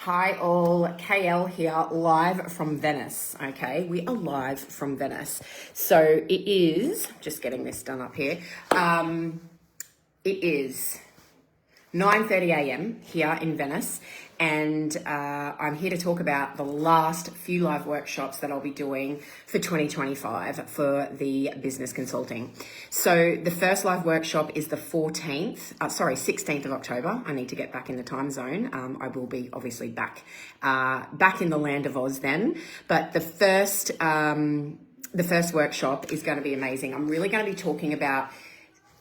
Hi all, KL here, live from Venice, okay? We are live from Venice. So it is, just getting this done up here, it is 9:30 a.m. here in Venice, and I'm here to talk about the last few live workshops that I'll be doing for 2025 for the business consulting. So the first live workshop is the 16th of October. I need to get back in the time zone. I will be obviously back in the land of Oz then, but the first workshop is going to be amazing. I'm really going to be talking about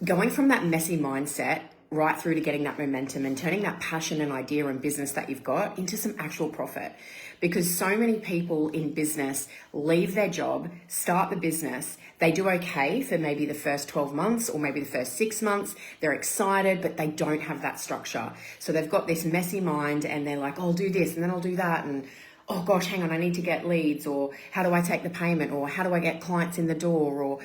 going from that messy mindset right through to getting that momentum and turning that passion and idea and business that you've got into some actual profit. Because so many people in business leave their job, start the business, they do okay for maybe the first 12 months or maybe the first 6 months. They're excited, but they don't have that structure. So they've got this messy mind and they're like, I'll do this and then I'll do that. And oh gosh, hang on, I need to get leads, or how do I take the payment, or how do I get clients in the door, or,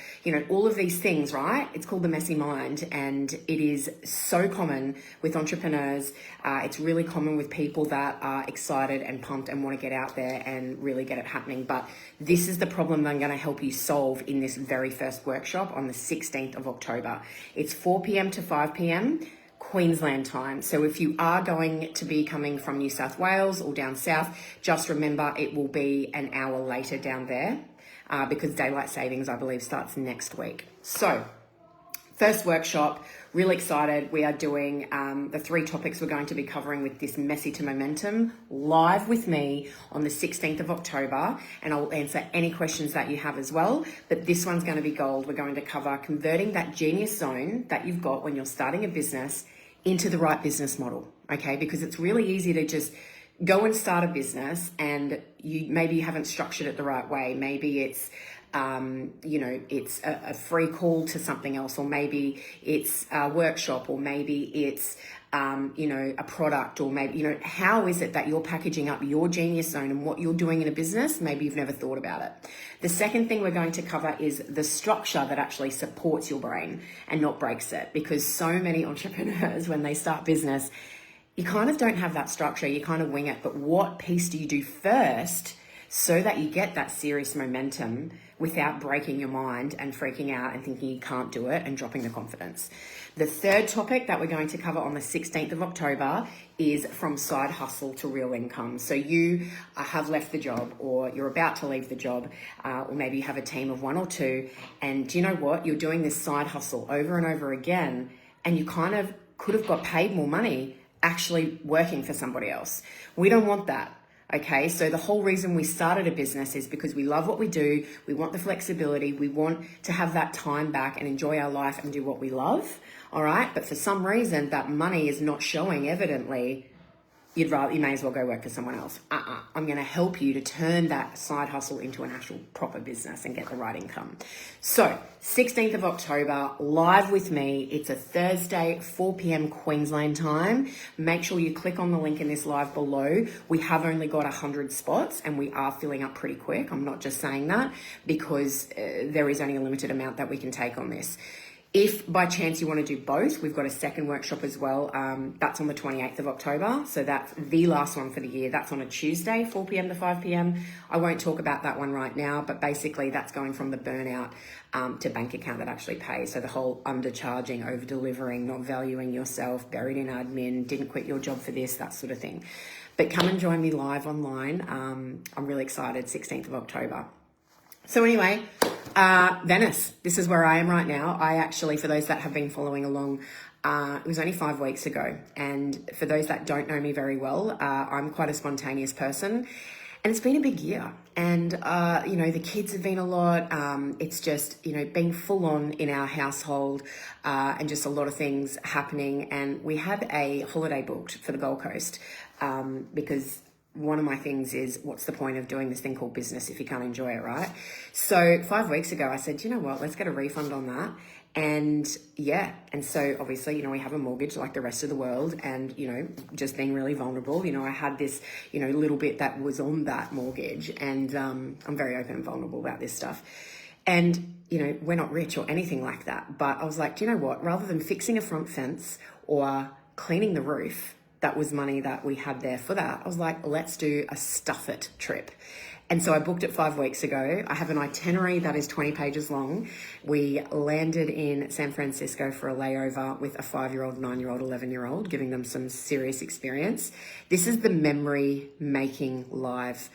all of these things, right? It's called the messy mind, and it is so common with entrepreneurs. It's really common with people that are excited and pumped and want to get out there and really get it happening. But this is the problem that I'm going to help you solve in this very first workshop on the 16th of October. It's 4 p.m. to 5 p.m. Queensland time. So if you are going to be coming from New South Wales or down south, just remember it will be an hour later down there because daylight savings, I believe, starts next week. So first workshop, really excited. We are doing the 3 topics we're going to be covering with this Messy to Momentum live with me on the 16th of October, and I'll answer any questions that you have as well. But this one's going to be gold. We're going to cover converting that genius zone that you've got when you're starting a business into the right business model, okay? Because it's really easy to just go and start a business and maybe you haven't structured it the right way. Maybe it's it's a free call to something else, or maybe it's a workshop, or maybe it's, a product, or maybe, how is it that you're packaging up your genius zone and what you're doing in a business? Maybe you've never thought about it. The second thing we're going to cover is the structure that actually supports your brain and not breaks it, because so many entrepreneurs, when they start business, you kind of don't have that structure, you kind of wing it. But what piece do you do first so that you get that serious momentum without breaking your mind and freaking out and thinking you can't do it and dropping the confidence? The third topic that we're going to cover on the 16th of October is from side hustle to real income. So you have left the job, or you're about to leave the job, or maybe you have a team of 1 or 2, and do you know what? You're doing this side hustle over and over again, and you kind of could have got paid more money actually working for somebody else. We don't want that. Okay, so the whole reason we started a business is because we love what we do. We want the flexibility. We want to have that time back and enjoy our life and do what we love. All right, but for some reason that money is not showing evidently. You may as well go work for someone else. I'm going to help you to turn that side hustle into an actual proper business and get the right income. So 16th of October, live with me. It's a Thursday, 4 p.m. Queensland time. Make sure you click on the link in this live below. We have only got 100 spots and we are filling up pretty quick. I'm not just saying that because there is only a limited amount that we can take on this. If by chance you want to do both, we've got a second workshop as well. That's on the 28th of October. So that's the last one for the year. That's on a Tuesday, 4 p.m. to 5 p.m. I won't talk about that one right now, but basically that's going from the burnout to bank account that actually pays. So the whole undercharging, over delivering, not valuing yourself, buried in admin, didn't quit your job for this, that sort of thing. But come and join me live online. I'm really excited, 16th of October. So anyway, Venice, this is where I am right now. I actually, for those that have been following along, it was only 5 weeks ago. And for those that don't know me very well, I'm quite a spontaneous person. And it's been a big year. And, the kids have been a lot. It's just, being full on in our household and just a lot of things happening. And we had a holiday booked for the Gold Coast because one of my things is, what's the point of doing this thing called business if you can't enjoy it, right? So 5 weeks ago, I said, you know what, let's get a refund on that. And so obviously, we have a mortgage like the rest of the world, and, just being really vulnerable, I had this, little bit that was on that mortgage, and I'm very open and vulnerable about this stuff. And, we're not rich or anything like that, but I was like, do you know what, rather than fixing a front fence or cleaning the roof, that was money that we had there for that. I was like, let's do a stuff it trip. And so I booked it 5 weeks ago. I have an itinerary that is 20 pages long. We landed in San Francisco for a layover with a 5-year-old, 9-year-old, 11-year-old, giving them some serious experience. This is the memory making live.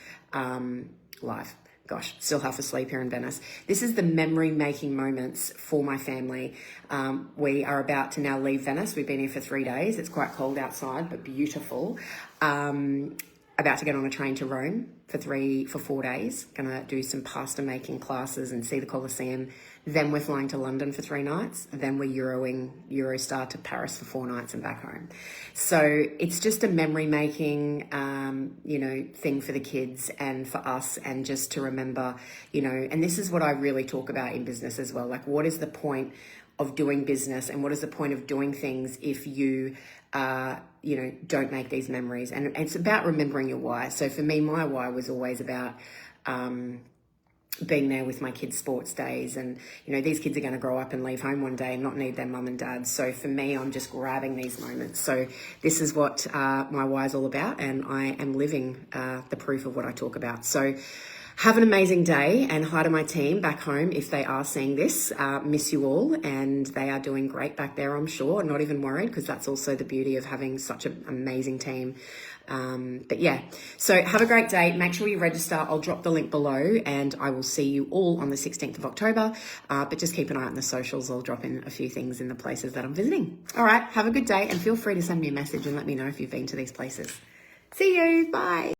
Gosh, still half asleep here in Venice. This is the memory making moments for my family. We are about to now leave Venice. We've been here for 3 days. It's quite cold outside, but beautiful. About to get on a train to Rome for 4 days. Gonna do some pasta making classes and see the Colosseum. Then we're flying to London for 3 nights. Then we're Eurostar to Paris for 4 nights and back home. So it's just a memory making, thing for the kids and for us, and just to remember, and this is what I really talk about in business as well. Like, what is the point of doing business, and what is the point of doing things if you don't make these memories? And it's about remembering your why. So for me, my why was always about being there with my kids' sports days. And, these kids are going to grow up and leave home one day and not need their mum and dad. So for me, I'm just grabbing these moments. So this is what my why is all about. And I am living the proof of what I talk about. So have an amazing day, and hi to my team back home if they are seeing this. Miss you all, and they are doing great back there, I'm sure. Not even worried, because that's also the beauty of having such an amazing team. But yeah, so have a great day. Make sure you register. I'll drop the link below, and I will see you all on the 16th of October. But just keep an eye on the socials. I'll drop in a few things in the places that I'm visiting. All right, have a good day, and feel free to send me a message and let me know if you've been to these places. See you. Bye.